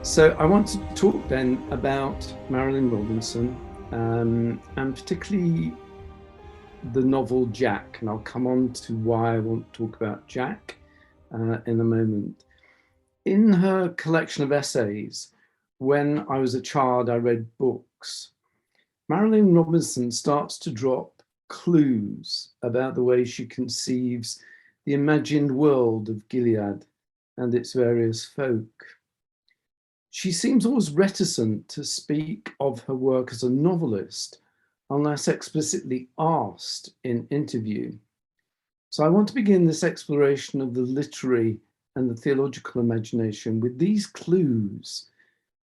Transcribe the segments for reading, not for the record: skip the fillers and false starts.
So I want to talk then about Marilyn Robinson, and particularly the novel Jack. And I'll come on to why I want to talk about Jack in a moment. In her collection of essays, when I was a child, I read books. Marilyn Robinson starts to drop clues about the way she conceives the imagined world of Gilead and its various folk. She seems always reticent to speak of her work as a novelist unless explicitly asked in interview. So I want to begin this exploration of the literary and the theological imagination with these clues,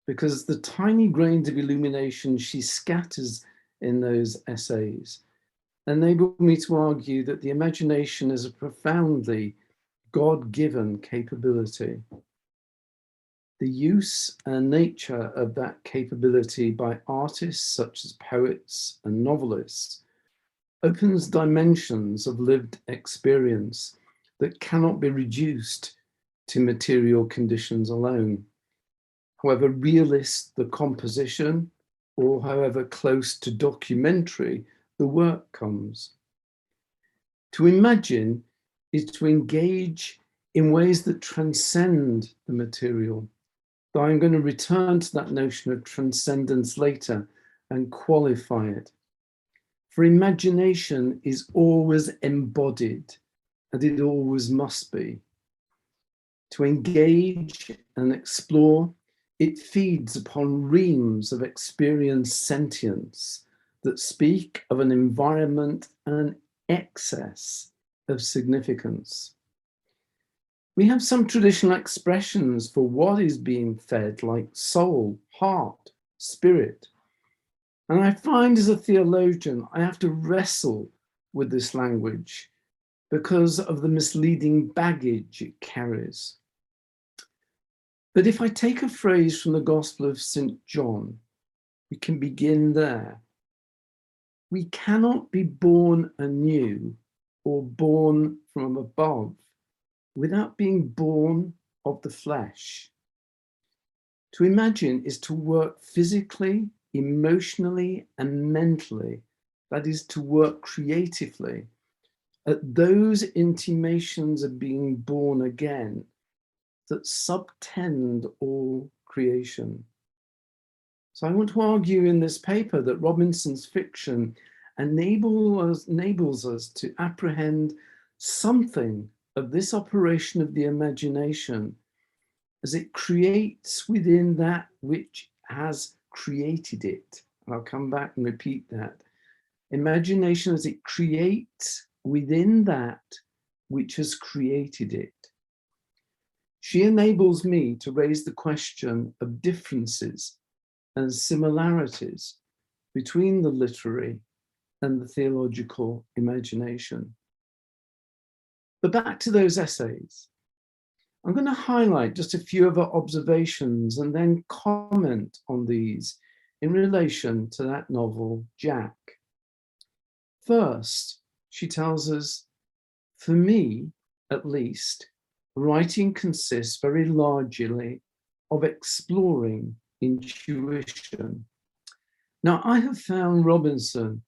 because the tiny grains of illumination she scatters in those essays enable me to argue that the imagination is a profoundly God-given capability. The use and nature of that capability by artists such as poets and novelists opens dimensions of lived experience that cannot be reduced to material conditions alone. However realist the composition, or however close to documentary the work comes. To imagine is to engage in ways that transcend the material. Though I'm going to return to that notion of transcendence later and qualify it. For imagination is always embodied, and it always must be. To engage and explore, it feeds upon reams of experienced sentience that speak of an environment and an excess of significance. We have some traditional expressions for what is being fed, like soul, heart, spirit. And I find as a theologian, I have to wrestle with this language because of the misleading baggage it carries. But if I take a phrase from the Gospel of St. John, we can begin there. We cannot be born anew or born from above without being born of the flesh. To imagine is to work physically, emotionally, and mentally, that is to work creatively, at those intimations of being born again that subtend all creation. So I want to argue in this paper that Robinson's fiction enables us to apprehend something of this operation of the imagination as it creates within that which has created it. And I'll come back and repeat that. Imagination as it creates within that which has created it. She enables me to raise the question of differences and similarities between the literary and the theological imagination. But back to those essays. I'm going to highlight just a few of her observations and then comment on these in relation to that novel, Jack. First, she tells us, for me, at least, writing consists very largely of exploring intuition. Now, I have found Robinson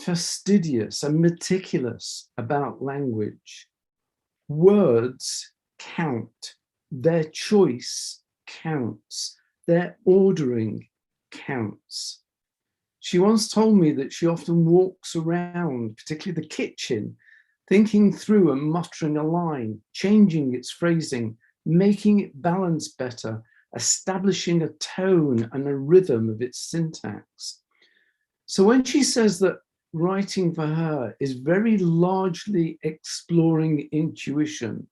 fastidious and meticulous about language. Words count, their choice counts, their ordering counts. She once told me that she often walks around, particularly the kitchen, thinking through and muttering a line, changing its phrasing, making it balance better, establishing a tone and a rhythm of its syntax. So when she says that writing for her is very largely exploring intuition,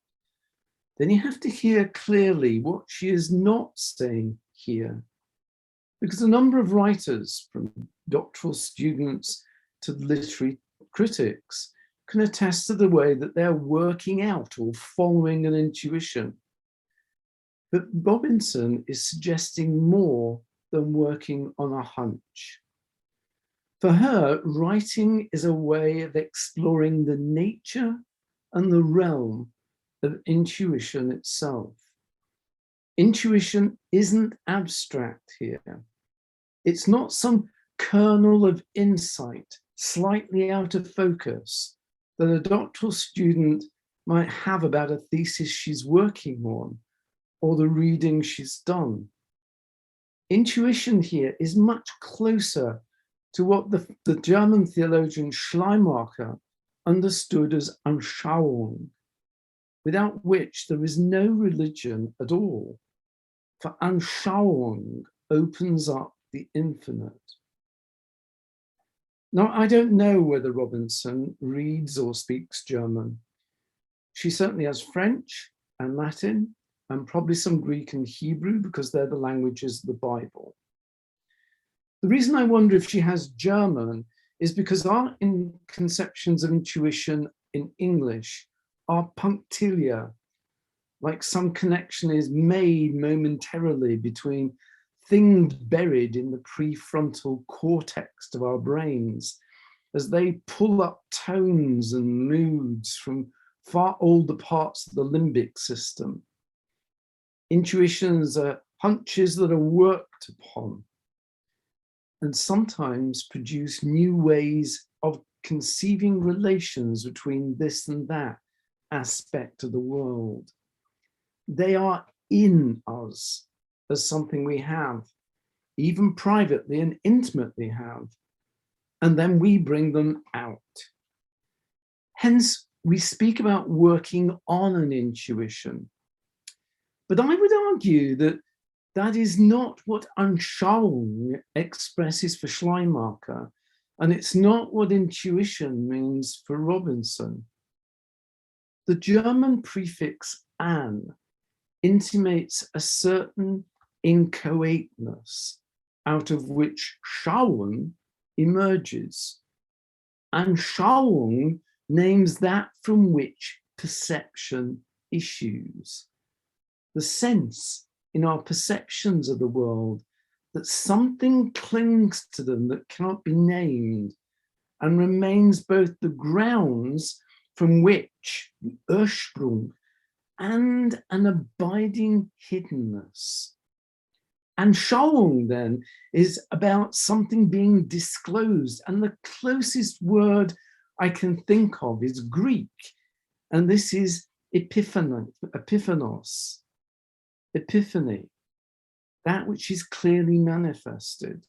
then you have to hear clearly what she is not saying here. Because a number of writers, from doctoral students to literary critics, can attest to the way that they're working out or following an intuition. But Robinson is suggesting more than working on a hunch. For her, writing is a way of exploring the nature and the realm of intuition itself. Intuition isn't abstract here. It's not some kernel of insight slightly out of focus that a doctoral student might have about a thesis she's working on or the reading she's done. Intuition here is much closer to what the German theologian Schleiermacher understood as Anschauung, without which there is no religion at all. For Anschauung opens up the infinite. Now, I don't know whether Robinson reads or speaks German. She certainly has French and Latin, and probably some Greek and Hebrew, because they're the languages of the Bible. The reason I wonder if she has German is because our conceptions of intuition in English are punctiliar, like some connection is made momentarily between things buried in the prefrontal cortex of our brains as they pull up tones and moods from far older parts of the limbic system. Intuitions are hunches that are worked upon and sometimes produce new ways of conceiving relations between this and that aspect of the world. They are in us as something we have, even privately and intimately have, and then we bring them out. Hence, we speak about working on an intuition. But I would argue that that is not what Anschauung expresses for Schleiermacher, and it's not what intuition means for Robinson. The German prefix an intimates a certain inchoateness out of which Schauen emerges. Anschauung names that from which perception issues. The sense in our perceptions of the world that something clings to them that cannot be named and remains both the grounds from which, the Ursprung, and an abiding hiddenness. Anschauung then is about something being disclosed, and the closest word I can think of is Greek, and this is epiphanos, epiphany, that which is clearly manifested.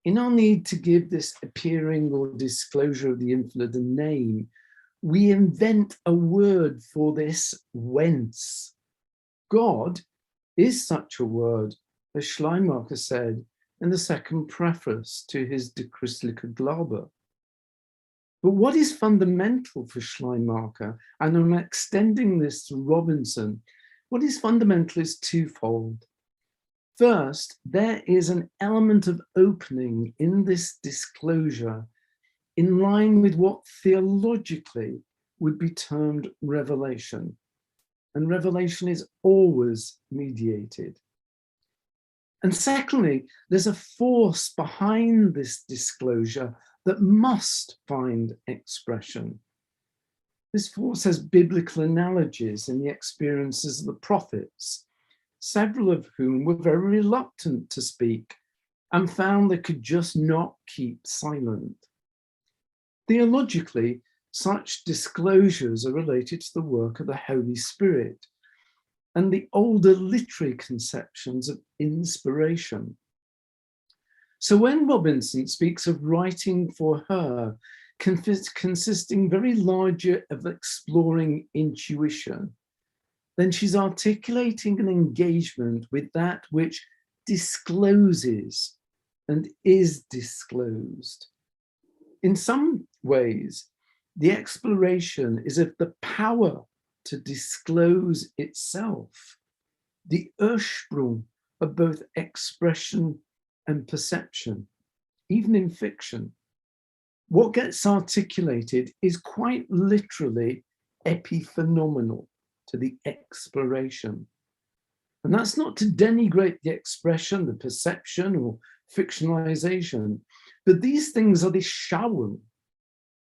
In our need to give this appearing or disclosure of the infinite a name, we invent a word for this whence. God is such a word, as Schleiermacher said in the second preface to his De Christliche Glaube. But what is fundamental for Schleiermacher, and I'm extending this to Robinson, what is fundamental is twofold. First, there is an element of opening in this disclosure in line with what theologically would be termed revelation. And revelation is always mediated. And secondly, there's a force behind this disclosure that must find expression. This force has biblical analogies in the experiences of the prophets, several of whom were very reluctant to speak and found they could just not keep silent. Theologically, such disclosures are related to the work of the Holy Spirit and the older literary conceptions of inspiration. So when Robinson speaks of writing for her, consisting very largely of exploring intuition, then she's articulating an engagement with that which discloses and is disclosed. In some ways, the exploration is of the power to disclose itself, the Ursprung of both expression and perception, even in fiction. What gets articulated is quite literally epiphenomenal to the exploration. And that's not to denigrate the expression, the perception, or fictionalization, but these things are the Schauen,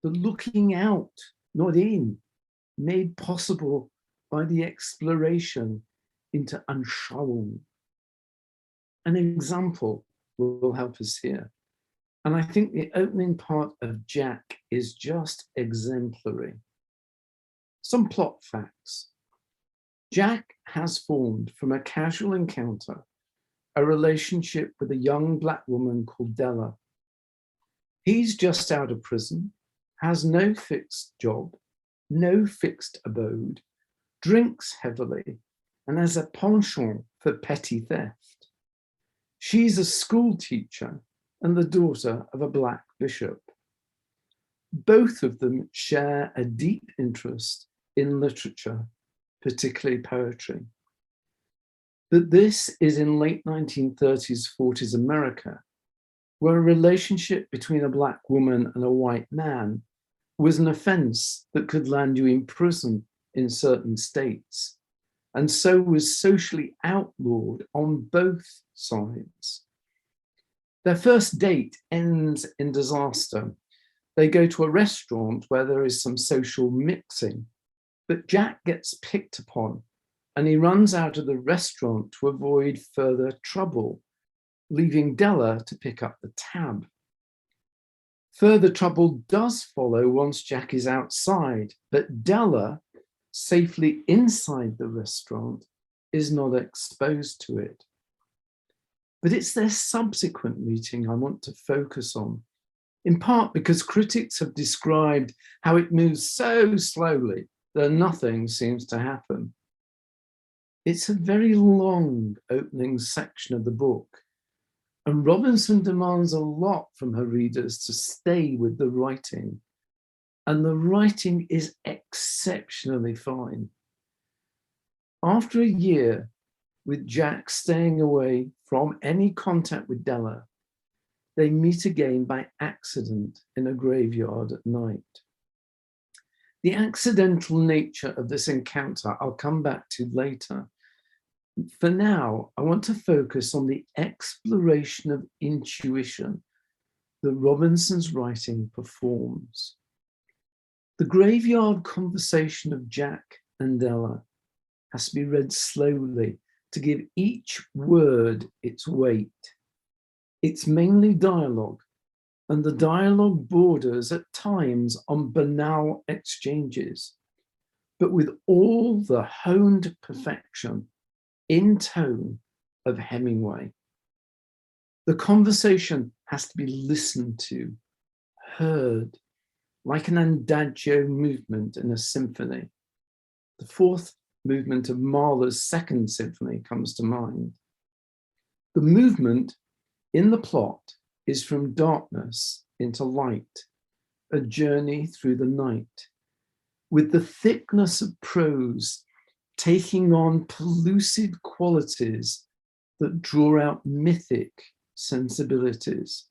the looking out, not in, made possible by the exploration into Anschauung. An example will help us here. And I think the opening part of Jack is just exemplary. Some plot facts. Jack has formed from a casual encounter a relationship with a young Black woman called Della. He's just out of prison, has no fixed job, no fixed abode, drinks heavily, and has a penchant for petty theft. She's a school teacher and the daughter of a Black bishop. Both of them share a deep interest in literature, particularly poetry. But this is in late 1930s, 40s America, where a relationship between a Black woman and a white man was an offense that could land you in prison in certain states, and so was socially outlawed on both sides. Their first date ends in disaster. They go to a restaurant where there is some social mixing, but Jack gets picked upon and he runs out of the restaurant to avoid further trouble, leaving Della to pick up the tab. Further trouble does follow once Jack is outside, but Della, safely inside the restaurant, is not exposed to it. But it's their subsequent meeting I want to focus on, in part because critics have described how it moves so slowly that nothing seems to happen. It's a very long opening section of the book, and Robinson demands a lot from her readers to stay with the writing, and the writing is exceptionally fine. After a year, with Jack staying away from any contact with Della, they meet again by accident in a graveyard at night. The accidental nature of this encounter I'll come back to later. For now, I want to focus on the exploration of intuition that Robinson's writing performs. The graveyard conversation of Jack and Della has to be read slowly to give each word its weight. It's mainly dialogue, and the dialogue borders at times on banal exchanges, but with all the honed perfection in tone of Hemingway. The conversation has to be listened to, heard, like an andagio movement in a symphony. The fourth movement of Mahler's Second Symphony comes to mind. The movement in the plot is from darkness into light, a journey through the night, with the thickness of prose taking on pellucid qualities that draw out mythic sensibilities.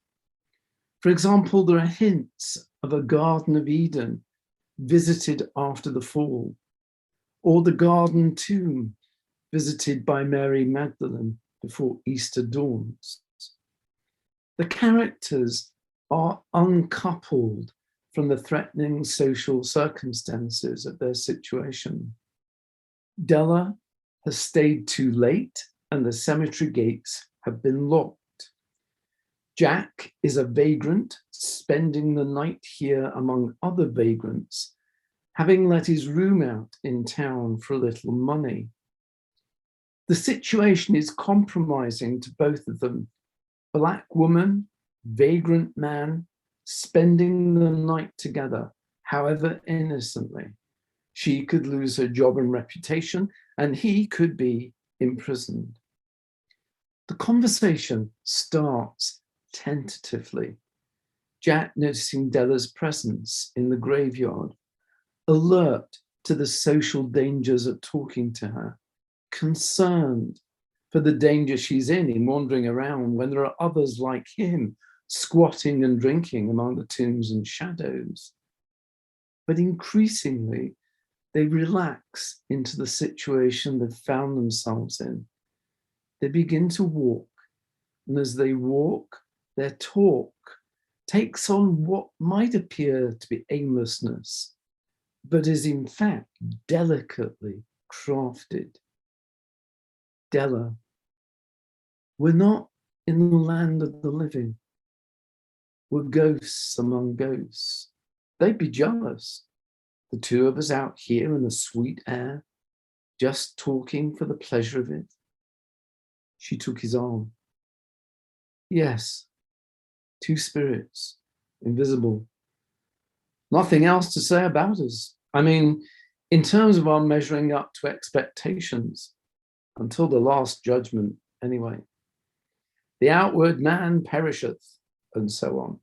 For example, there are hints of a Garden of Eden visited after the fall, or the garden tomb visited by Mary Magdalene before Easter dawns. The characters are uncoupled from the threatening social circumstances of their situation. Della has stayed too late and the cemetery gates have been locked. Jack is a vagrant spending the night here among other vagrants, having let his room out in town for a little money. The situation is compromising to both of them. Black woman, vagrant man, spending the night together, however innocently. She could lose her job and reputation, and he could be imprisoned. The conversation starts tentatively. Jack noticing Della's presence in the graveyard, alert to the social dangers of talking to her, concerned for the danger she's in wandering around when there are others like him squatting and drinking among the tombs and shadows. But increasingly, they relax into the situation they've found themselves in. They begin to walk, and as they walk, their talk takes on what might appear to be aimlessness, but is in fact delicately crafted. Della, we're not in the land of the living. We're ghosts among ghosts. They'd be jealous. The two of us out here in the sweet air, just talking for the pleasure of it. She took his arm. Yes, two spirits, invisible. Nothing else to say about us. I mean, in terms of our measuring up to expectations, until the last judgment, anyway. The outward man perisheth, and so on.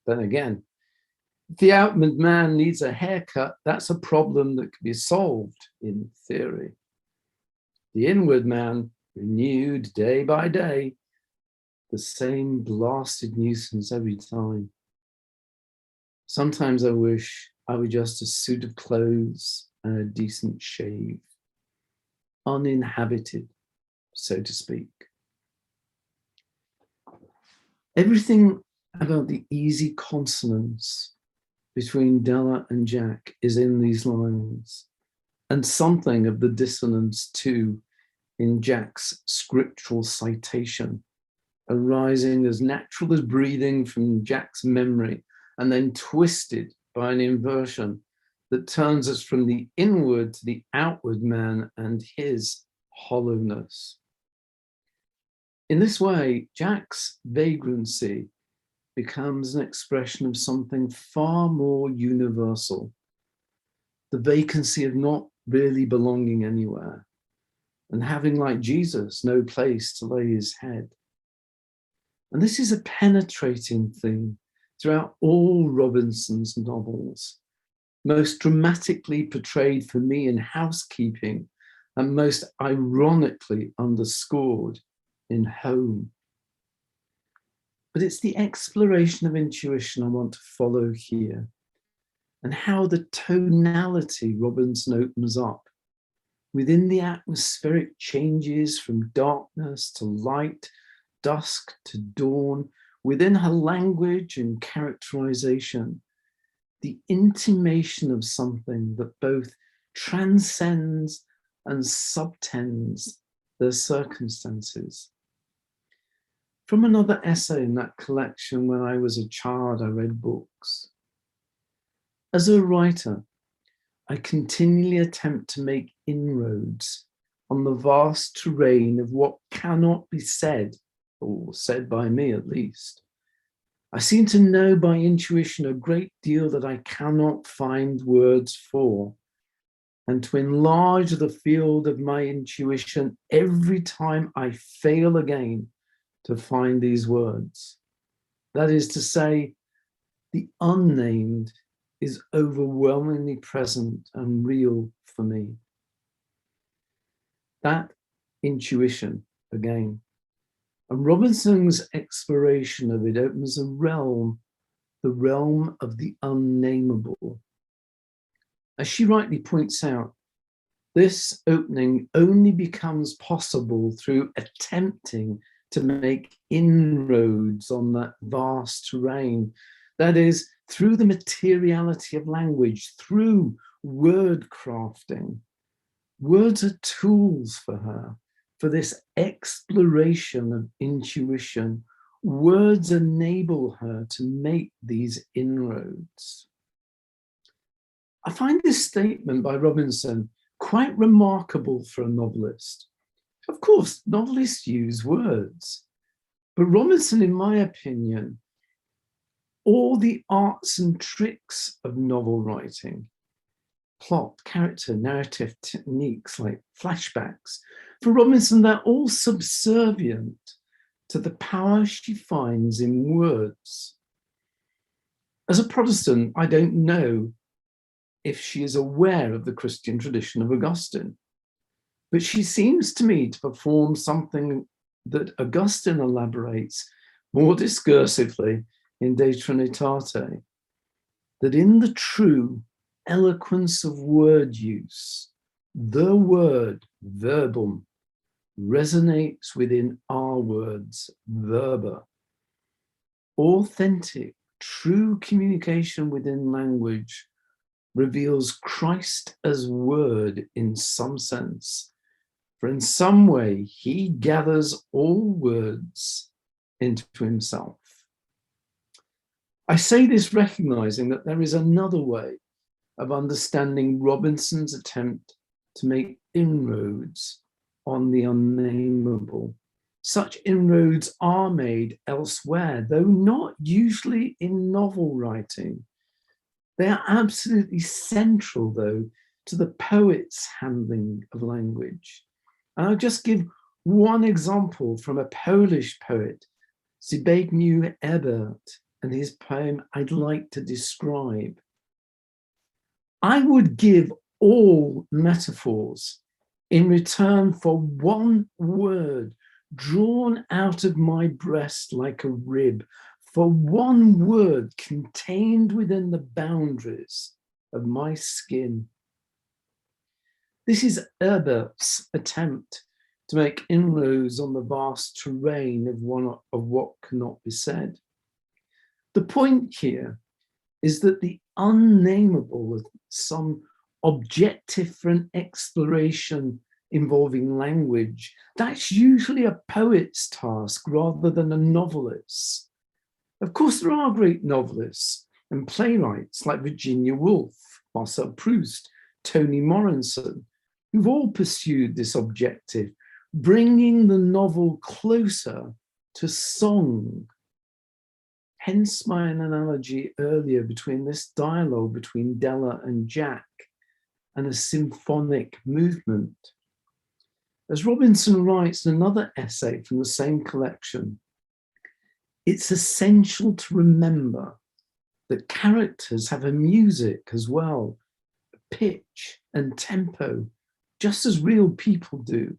Then again, if the outward man needs a haircut, that's a problem that can be solved in theory. The inward man, renewed day by day, the same blasted nuisance every time. Sometimes I wish I were just a suit of clothes and a decent shave, uninhabited, so to speak. Everything about the easy consonance between Della and Jack is in these lines, and something of the dissonance too in Jack's scriptural citation, arising as natural as breathing from Jack's memory and then twisted by an inversion that turns us from the inward to the outward man and his hollowness. In this way, Jack's vagrancy becomes an expression of something far more universal, the vacancy of not really belonging anywhere and having, like Jesus, no place to lay his head. And this is a penetrating theme throughout all Robinson's novels, most dramatically portrayed for me in Housekeeping and most ironically underscored in Home. But it's the exploration of intuition I want to follow here, and how the tonality Robinson opens up within the atmospheric changes from darkness to light, dusk to dawn, within her language and characterization, the intimation of something that both transcends and subtends their circumstances. From another essay in that collection, when I was a child, I read books. As a writer, I continually attempt to make inroads on the vast terrain of what cannot be said, or said by me at least. I seem to know by intuition a great deal that I cannot find words for, and to enlarge the field of my intuition every time I fail again to find these words. That is to say, the unnamed is overwhelmingly present and real for me. That intuition, again. And Robinson's exploration of it opens a realm, the realm of the unnameable. As she rightly points out, this opening only becomes possible through attempting to make inroads on that vast terrain. That is, through the materiality of language, through word crafting. Words are tools for her, for this exploration of intuition. Words enable her to make these inroads. I find this statement by Robinson quite remarkable for a novelist. Of course, novelists use words, but Robinson, in my opinion, all the arts and tricks of novel writing, plot, character, narrative techniques like flashbacks, for Robinson, they're all subservient to the power she finds in words. As a Protestant, I don't know if she is aware of the Christian tradition of Augustine, but she seems to me to perform something that Augustine elaborates more discursively in De Trinitate, that in the true eloquence of word use, the word, verbum, resonates within our words, verba. Authentic, true communication within language reveals Christ as word in some sense, for in some way he gathers all words into himself. I say this recognizing that there is another way of understanding Robinson's attempt to make inroads on the unnameable. Such inroads are made elsewhere, though not usually in novel writing. They are absolutely central, though, to the poet's handling of language. And I'll just give one example from a Polish poet, Zbigniew Ebert, and his poem I'd Like to Describe. I would give all metaphors in return for one word drawn out of my breast like a rib, for one word contained within the boundaries of my skin. This is Herbert's attempt to make inroads on the vast terrain of what cannot be said. The point here is that the unnameable, some objective for an exploration involving language, that's usually a poet's task rather than a novelist's. Of course, there are great novelists and playwrights like Virginia Woolf, Marcel Proust, Toni Morrison, who've all pursued this objective, bringing the novel closer to song. Hence my analogy earlier between this dialogue between Della and Jack and a symphonic movement. As Robinson writes in another essay from the same collection, it's essential to remember that characters have a music as well, pitch and tempo, just as real people do.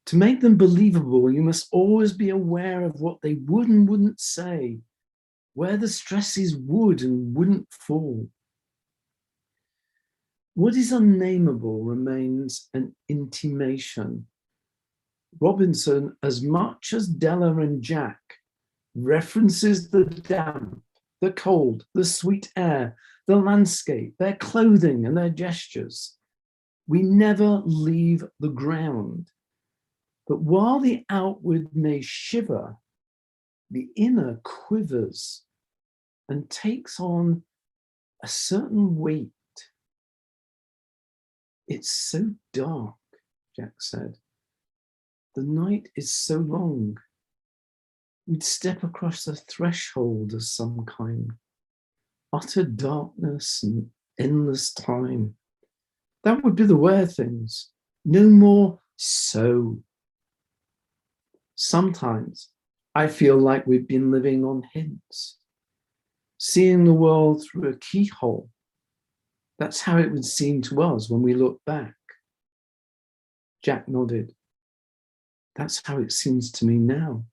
To make them believable, you must always be aware of what they would and wouldn't say, where the stresses would and wouldn't fall. What is unnameable remains an intimation. Robinson, as much as Della and Jack, references the damp, the cold, the sweet air, the landscape, their clothing and their gestures. We never leave the ground. But while the outward may shiver, the inner quivers and takes on a certain weight. It's so dark, Jack said. The night is so long. We'd step across the threshold of some kind. Utter darkness and endless time. That would be the way of things. No more so. Sometimes I feel like we've been living on hints, seeing the world through a keyhole. That's how it would seem to us when we look back. Jack nodded. That's how it seems to me now.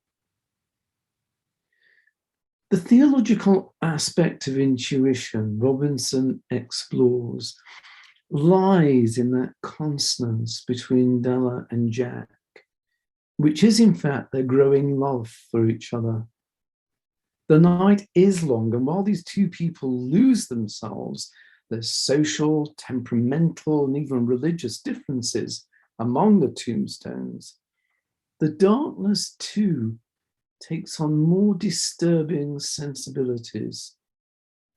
The theological aspect of intuition Robinson explores lies in that consonance between Della and Jack, which is in fact their growing love for each other. The night is long, and while these two people lose themselves, there's social, temperamental, and even religious differences among the tombstones. The darkness too takes on more disturbing sensibilities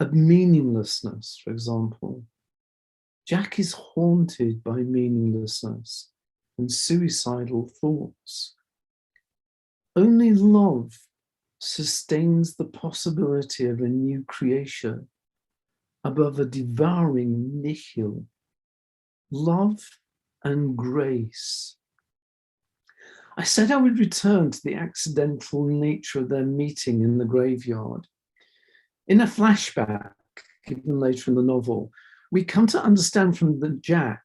of meaninglessness, for example. Jack is haunted by meaninglessness and suicidal thoughts. Only love sustains the possibility of a new creation above a devouring nihil. Love and grace. I said I would return to the accidental nature of their meeting in the graveyard. In a flashback given later in the novel, we come to understand from the Jack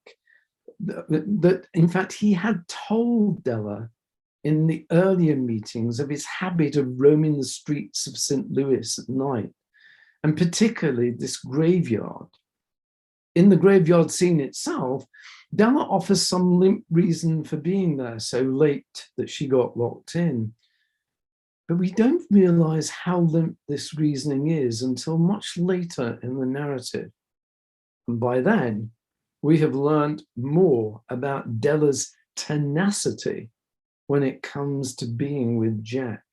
that in fact he had told Della in the earlier meetings of his habit of roaming the streets of St. Louis at night, and particularly this graveyard. In the graveyard scene itself, Della offers some limp reason for being there so late that she got locked in. But we don't realize how limp this reasoning is until much later in the narrative. And by then, we have learned more about Della's tenacity when it comes to being with Jack.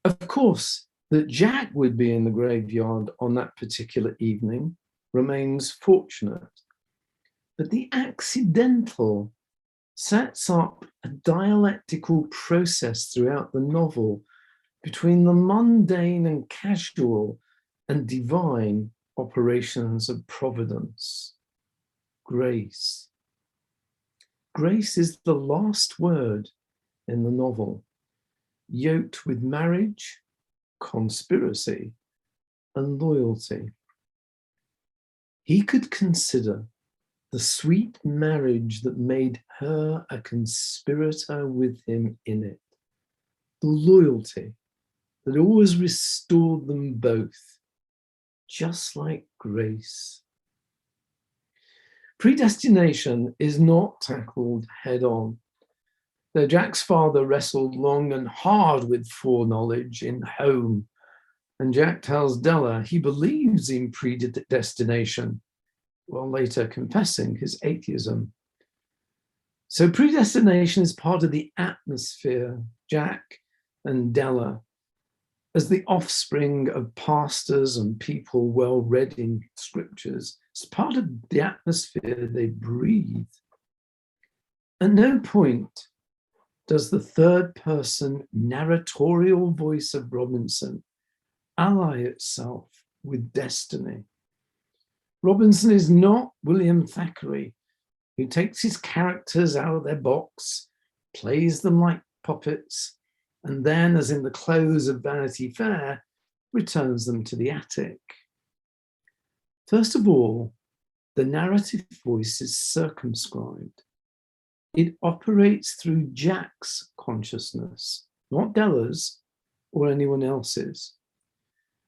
Of course, that Jack would be in the graveyard on that particular evening remains fortunate, but the accidental sets up a dialectical process throughout the novel between the mundane and casual and divine operations of providence. Grace. Grace is the last word in the novel, yoked with marriage, conspiracy, and loyalty. He could consider the sweet marriage that made her a conspirator with him in it, the loyalty that always restored them both, just like grace. Predestination is not tackled head-on, though Jack's father wrestled long and hard with foreknowledge in Home, and Jack tells Della he believes in predestination, while later confessing his atheism. So predestination is part of the atmosphere, Jack and Della, as the offspring of pastors and people well read in scriptures. It's part of the atmosphere they breathe. At no point does the third person narratorial voice of Robinson ally itself with destiny. Robinson is not William Thackeray, who takes his characters out of their box, plays them like puppets, and then, as in the close of Vanity Fair, returns them to the attic. First of all, the narrative voice is circumscribed. It operates through Jack's consciousness, not Della's or anyone else's.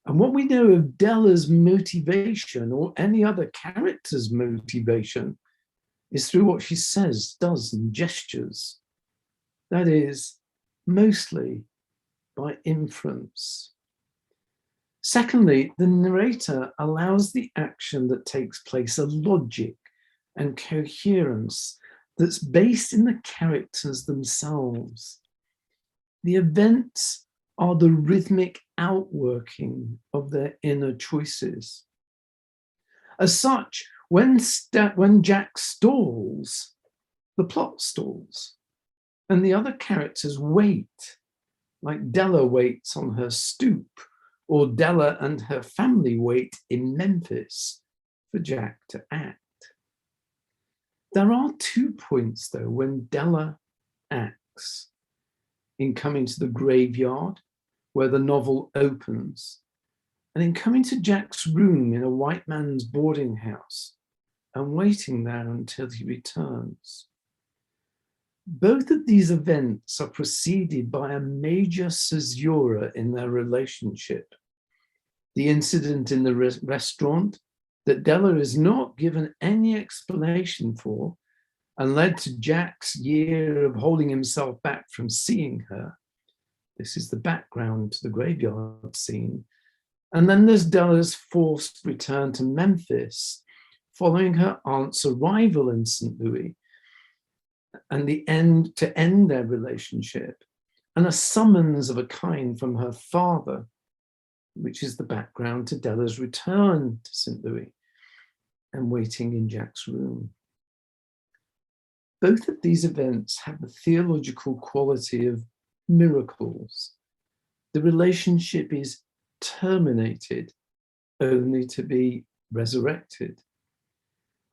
And what we know of Della's motivation or any other character's motivation is through what she says, does, and gestures. That is, mostly by inference. Secondly, the narrator allows the action that takes place a logic and coherence that's based in the characters themselves. The events are the rhythmic outworking of their inner choices. As such, when Jack stalls, the plot stalls, and the other characters wait, like Della waits on her stoop, or Della and her family wait in Memphis for Jack to act. There are 2 points, though, when Della acts: in coming to the graveyard, where the novel opens, and in coming to Jack's room in a white man's boarding house and waiting there until he returns. Both of these events are preceded by a major caesura in their relationship. The incident in the restaurant that Della is not given any explanation for and led to Jack's year of holding himself back from seeing her. This is the background to the graveyard scene. And then there's Della's forced return to Memphis following her aunt's arrival in St. Louis, and to end their relationship, and a summons of a kind from her father, which is the background to Della's return to St. Louis and waiting in Jack's room. Both of these events have the theological quality of miracles. The relationship is terminated only to be resurrected.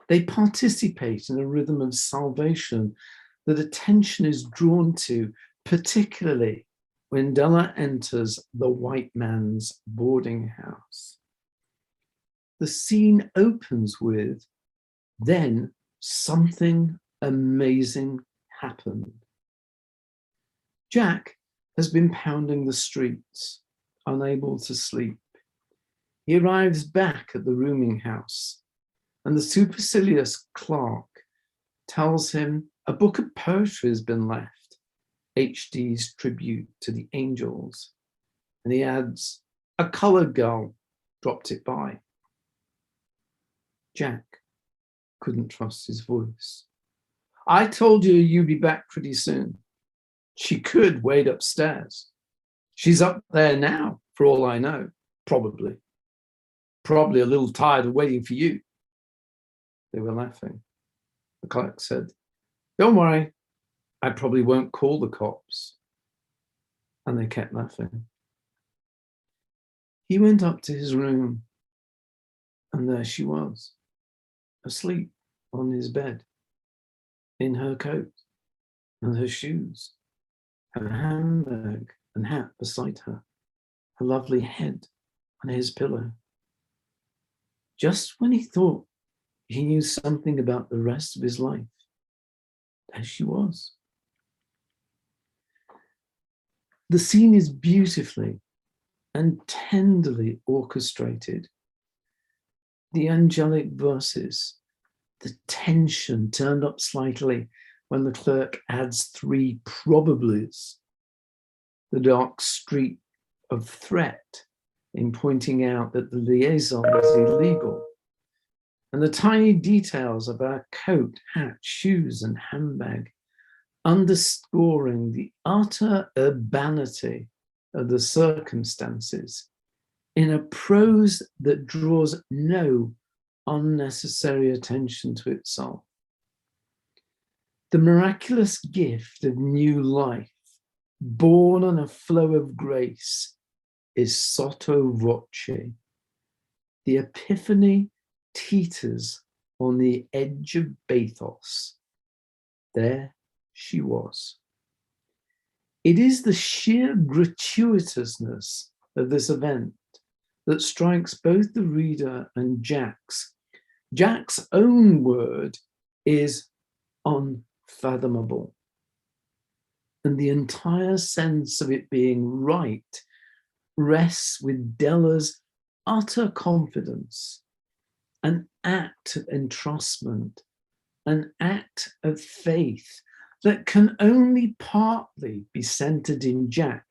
They participate in a rhythm of salvation that attention is drawn to, particularly when Della enters the white man's boarding house. The scene opens with, "Then something amazing happened." Jack has been pounding the streets, unable to sleep. He arrives back at the rooming house, and the supercilious clerk tells him a book of poetry has been left, H.D.'s tribute to the angels. And he adds, "A colored girl dropped it by." Jack couldn't trust his voice. I told you you'd be back pretty soon. She could wait upstairs. She's up there now, for all I know, probably. Probably a little tired of waiting for you. They were laughing. The clerk said, don't worry, I probably won't call the cops. And they kept laughing. He went up to his room, and there she was, asleep on his bed, in her coat and her shoes, her handbag and hat beside her, her lovely head on his pillow. Just when he thought he knew something about the rest of his life, there she was. The scene is beautifully and tenderly orchestrated. The angelic verses, the tension turned up slightly when the clerk adds 3 probablys, the dark streak of threat in pointing out that the liaison is illegal, and the tiny details of our coat, hat, shoes, and handbag, underscoring the utter urbanity of the circumstances in a prose that draws no unnecessary attention to itself. The miraculous gift of new life, born on a flow of grace, is sotto voce. The epiphany teeters on the edge of bathos. There she was. It is the sheer gratuitousness of this event that strikes both the reader and Jack's. Jack's own word is unfathomable. And the entire sense of it being right rests with Della's utter confidence, an act of entrustment, an act of faith that can only partly be centered in Jack,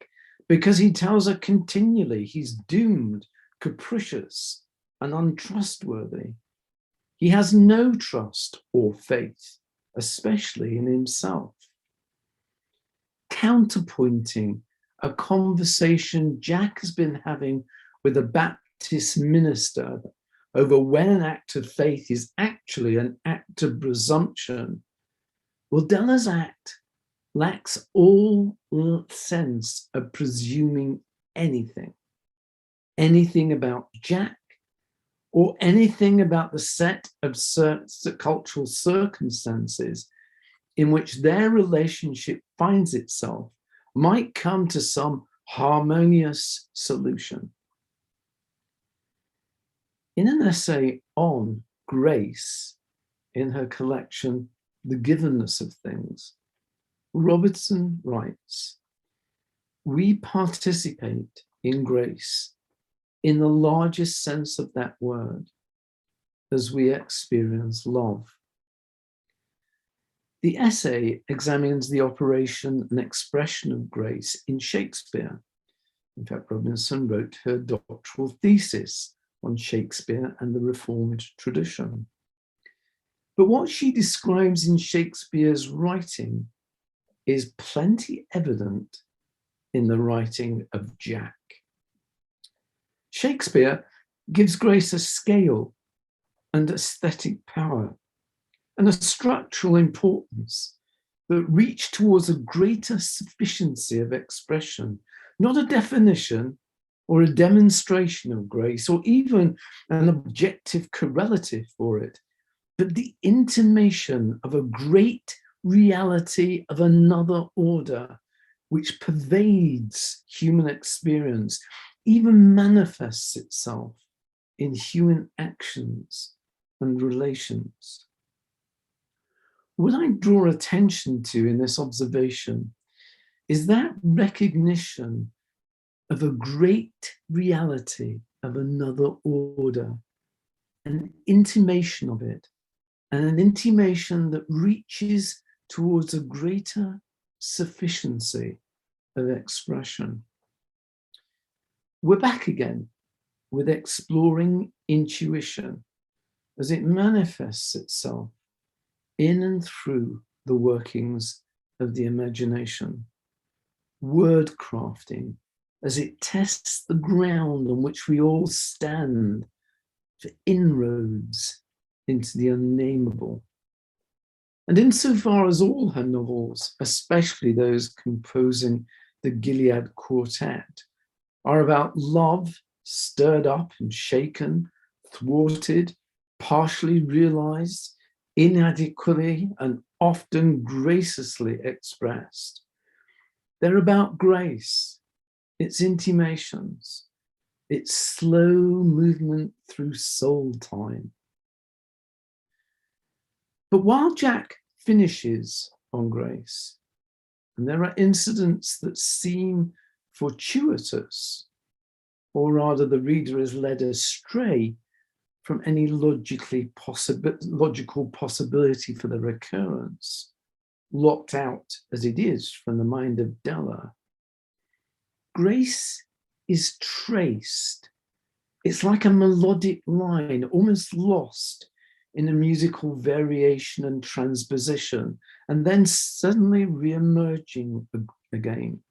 because he tells her continually he's doomed, capricious, and untrustworthy. He has no trust or faith, especially in himself. Counterpointing a conversation Jack has been having with a Baptist minister over when an act of faith is actually an act of presumption, well, Della's act lacks all sense of presuming anything about Jack, or anything about the set of cultural circumstances in which their relationship finds itself might come to some harmonious solution. In an essay on grace in her collection, The Givenness of Things, Robertson writes, we participate in grace in the largest sense of that word as we experience love. The essay examines the operation and expression of grace in Shakespeare. In fact, Robinson wrote her doctoral thesis on Shakespeare and the Reformed tradition. But what she describes in Shakespeare's writing is plenty evident in the writing of Jack. Shakespeare gives grace a scale and aesthetic power and a structural importance that reach towards a greater sufficiency of expression, not a definition or a demonstration of grace, or even an objective correlative for it, but the intimation of a great reality of another order which pervades human experience, even manifests itself in human actions and relations. What I draw attention to in this observation is that recognition of a great reality of another order, an intimation of it, and an intimation that reaches towards a greater sufficiency of expression. We're back again with exploring intuition as it manifests itself in and through the workings of the imagination. Word crafting as it tests the ground on which we all stand for inroads into the unnameable. And insofar as all her novels, especially those composing the Gilead Quartet, are about love stirred up and shaken, thwarted, partially realized, inadequately and often graciously expressed, they're about grace, its intimations, its slow movement through soul time. But while Jack finishes on grace, and there are incidents that seem fortuitous, or rather the reader is led astray from any logical possibility for the recurrence, locked out as it is from the mind of Della, grace is traced. It's like a melodic line, almost lost in a musical variation and transposition, and then suddenly re-emerging again.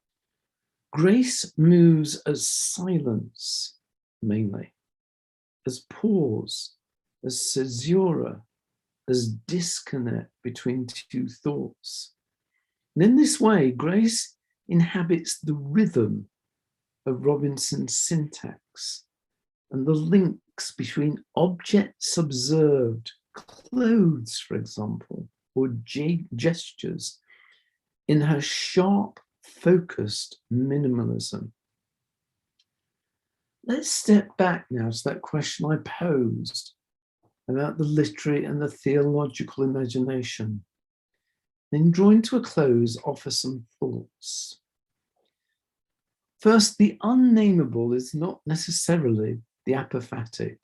Grace moves as silence, mainly, as pause, as caesura, as disconnect between two thoughts. And in this way, grace inhabits the rhythm of Robinson's syntax and the links between objects observed, clothes, for example, or gestures, in her sharp, focused minimalism. Let's step back now to that question I posed about the literary and the theological imagination. Then, drawing to a close, offer some thoughts. First, the unnameable is not necessarily the apophatic.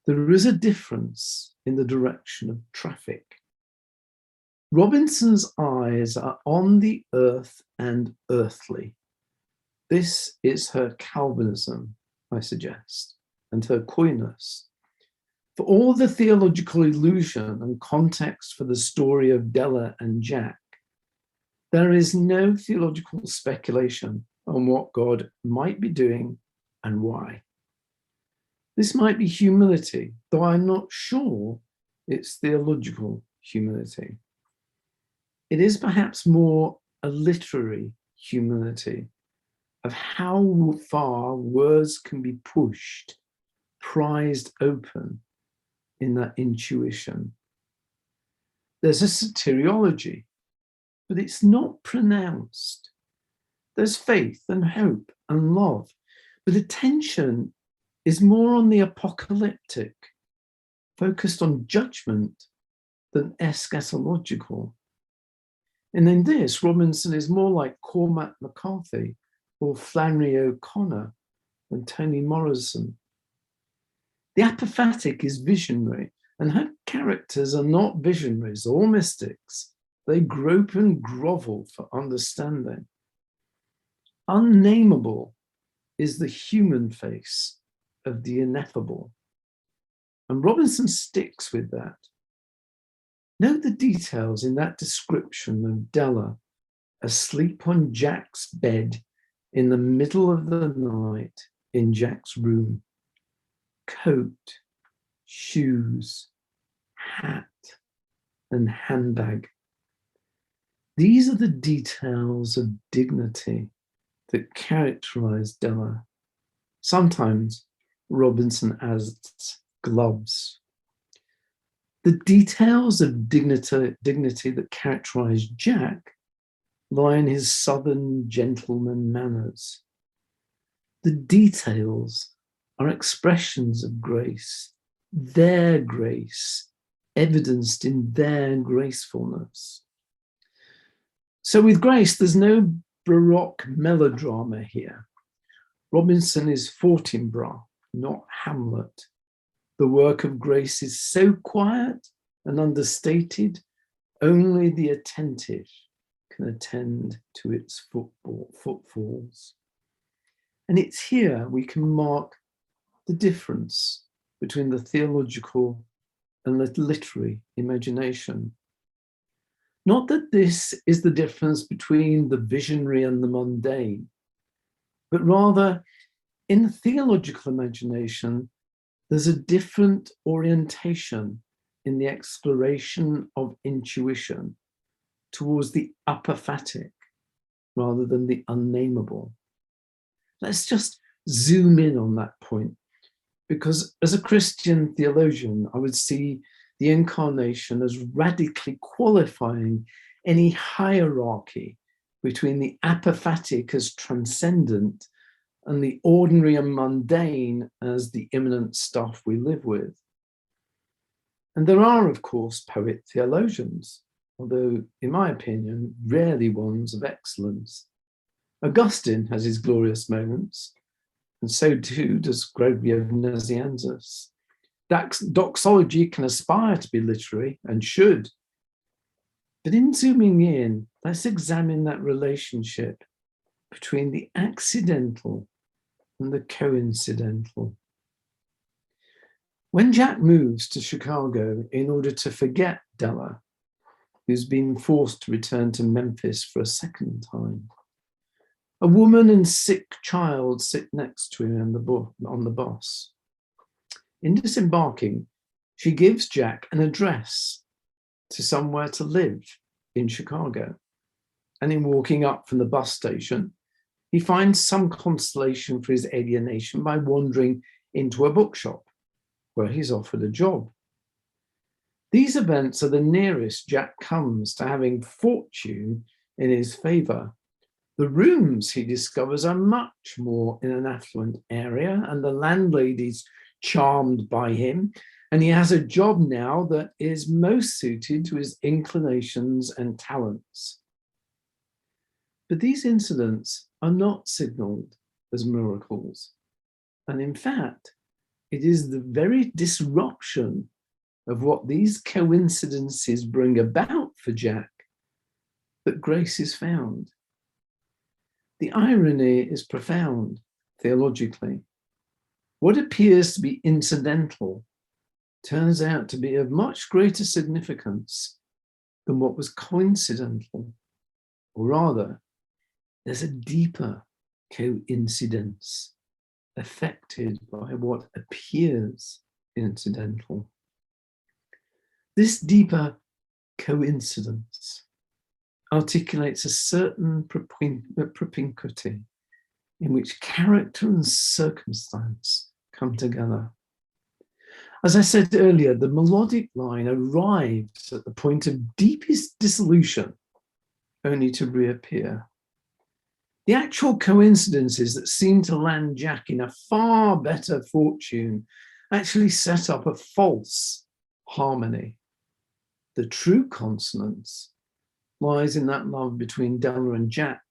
There is a difference in the direction of traffic. Robinson's eyes are on the earth and earthly. This is her Calvinism, I suggest, and her coyness. For all the theological illusion and context for the story of Della and Jack, there is no theological speculation on what God might be doing and why. This might be humility, though I'm not sure it's theological humility. It is perhaps more a literary humility of how far words can be pushed, prized open in that intuition. There's a soteriology, but it's not pronounced. There's faith and hope and love, but attention is more on the apocalyptic, focused on judgment than eschatological. And in this, Robinson is more like Cormac McCarthy or Flannery O'Connor than Toni Morrison. The apophatic is visionary, and her characters are not visionaries or mystics. They grope and grovel for understanding. Unnameable is the human face of the ineffable. And Robinson sticks with that. Note the details in that description of Della asleep on Jack's bed in the middle of the night in Jack's room. Coat, shoes, hat, and handbag. These are the details of dignity that characterize Della. Sometimes Robinson adds gloves. The details of dignity that characterize Jack lie in his southern gentleman manners. The details are expressions of grace, their grace, evidenced in their gracefulness. So with grace, there's no Baroque melodrama here. Robinson is Fortinbras, not Hamlet. The work of grace is so quiet and understated, only the attentive can attend to its footfalls. And it's here we can mark the difference between the theological and the literary imagination. Not that this is the difference between the visionary and the mundane, but rather in the theological imagination, there's a different orientation in the exploration of intuition towards the apophatic rather than the unnameable. Let's just zoom in on that point, because as a Christian theologian, I would see the incarnation as radically qualifying any hierarchy between the apophatic as transcendent and the ordinary and mundane as the immanent stuff we live with. And there are, of course, poet theologians, although, in my opinion, rarely ones of excellence. Augustine has his glorious moments, and so too does Gregory of Nazianzus. Doxology can aspire to be literary and should. But in zooming in, let's examine that relationship between the accidental and the coincidental. When Jack moves to Chicago in order to forget Della, who's been forced to return to Memphis for a second time, a woman and sick child sit next to him on the bus. In disembarking, she gives Jack an address to somewhere to live in Chicago. And in walking up from the bus station, he finds some consolation for his alienation by wandering into a bookshop where he's offered a job. These events are the nearest Jack comes to having fortune in his favor. The rooms, he discovers, are much more in an affluent area, and the landlady's charmed by him, and he has a job now that is most suited to his inclinations and talents. But these incidents are not signaled as miracles. And in fact, it is the very disruption of what these coincidences bring about for Jack that grace is found. The irony is profound theologically. What appears to be incidental turns out to be of much greater significance than what was coincidental. Or rather, there's a deeper coincidence affected by what appears incidental. This deeper coincidence articulates a certain propinquity in which character and circumstance come together. As I said earlier, the melodic line arrives at the point of deepest dissolution, only to reappear. The actual coincidences that seem to land Jack in a far better fortune actually set up a false harmony. The true consonance lies in that love between Della and Jack,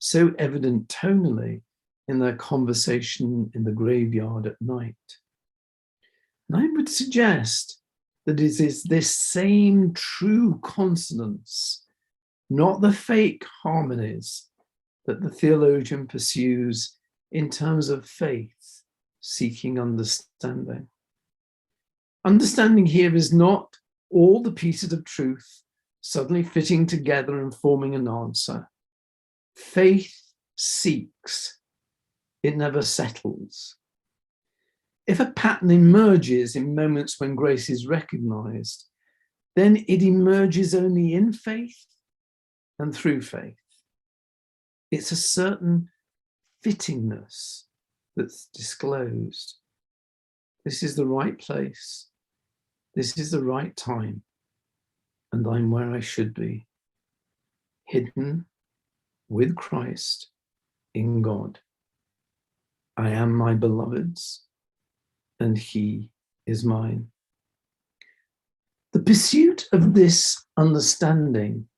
so evident tonally in their conversation in the graveyard at night. And I would suggest that it is this same true consonance, not the fake harmonies, that the theologian pursues in terms of faith, seeking understanding. Understanding here is not all the pieces of truth suddenly fitting together and forming an answer. Faith seeks, it never settles. If a pattern emerges in moments when grace is recognized, then it emerges only in faith and through faith. It's a certain fittingness that's disclosed. This is the right place. This is the right time. And I'm where I should be, hidden with Christ in God. I am my beloved's, and he is mine. The pursuit of this understanding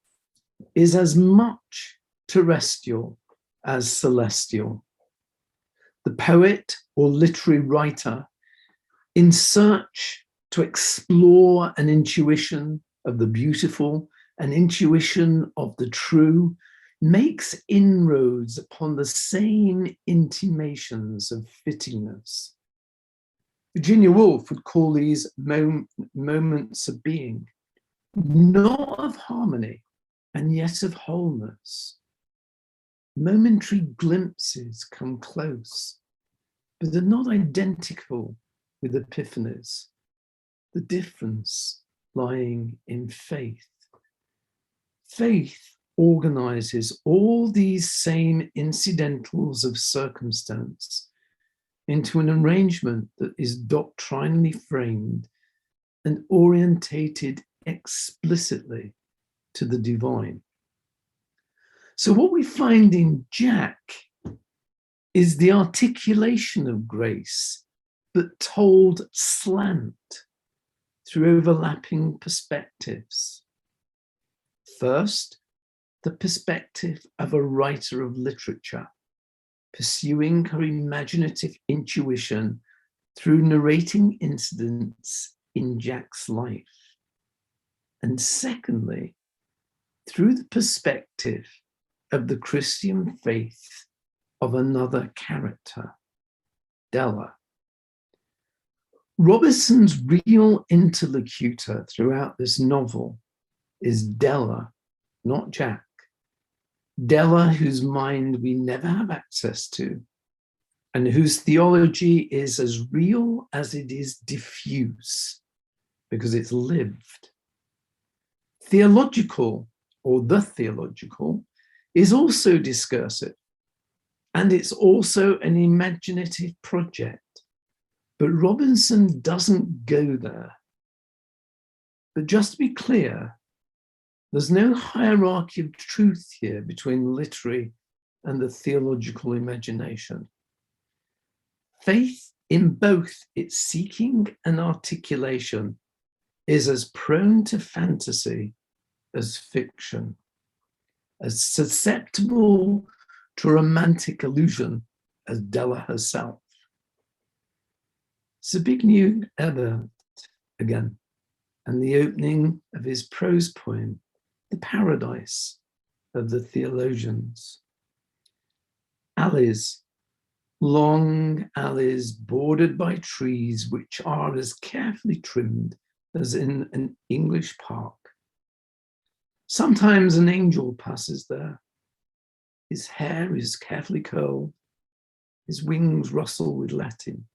is as much terrestrial as celestial. The poet or literary writer, in search to explore an intuition of the beautiful, an intuition of the true, makes inroads upon the same intimations of fittingness. Virginia Woolf would call these moments of being, not of harmony, and yet of wholeness. Momentary glimpses come close, but are not identical with epiphanies. The difference lying in faith. Faith organizes all these same incidentals of circumstance into an arrangement that is doctrinally framed and orientated explicitly to the divine. So what we find in Jack is the articulation of grace, but told slant through overlapping perspectives. First, the perspective of a writer of literature, pursuing her imaginative intuition through narrating incidents in Jack's life. And secondly, through the perspective of the Christian faith of another character, Della. Robertson's real interlocutor throughout this novel is Della, not Jack. Della, whose mind we never have access to, and whose theology is as real as it is diffuse, because it's lived. Theological, or the theological, is also discursive, and it's also an imaginative project. But Robinson doesn't go there. But just to be clear, there's no hierarchy of truth here between literary and the theological imagination. Faith, in both its seeking and articulation, is as prone to fantasy as fiction, as susceptible to romantic illusion as Della herself. Zbigniew Ebert again, and the opening of his prose poem, The Paradise of the Theologians. Alleys, long alleys bordered by trees which are as carefully trimmed as in an English park. Sometimes an angel passes there. His hair is carefully curled. His wings rustle with Latin.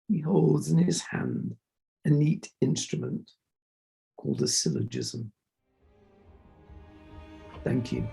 He holds in his hand a neat instrument called a syllogism. Thank you.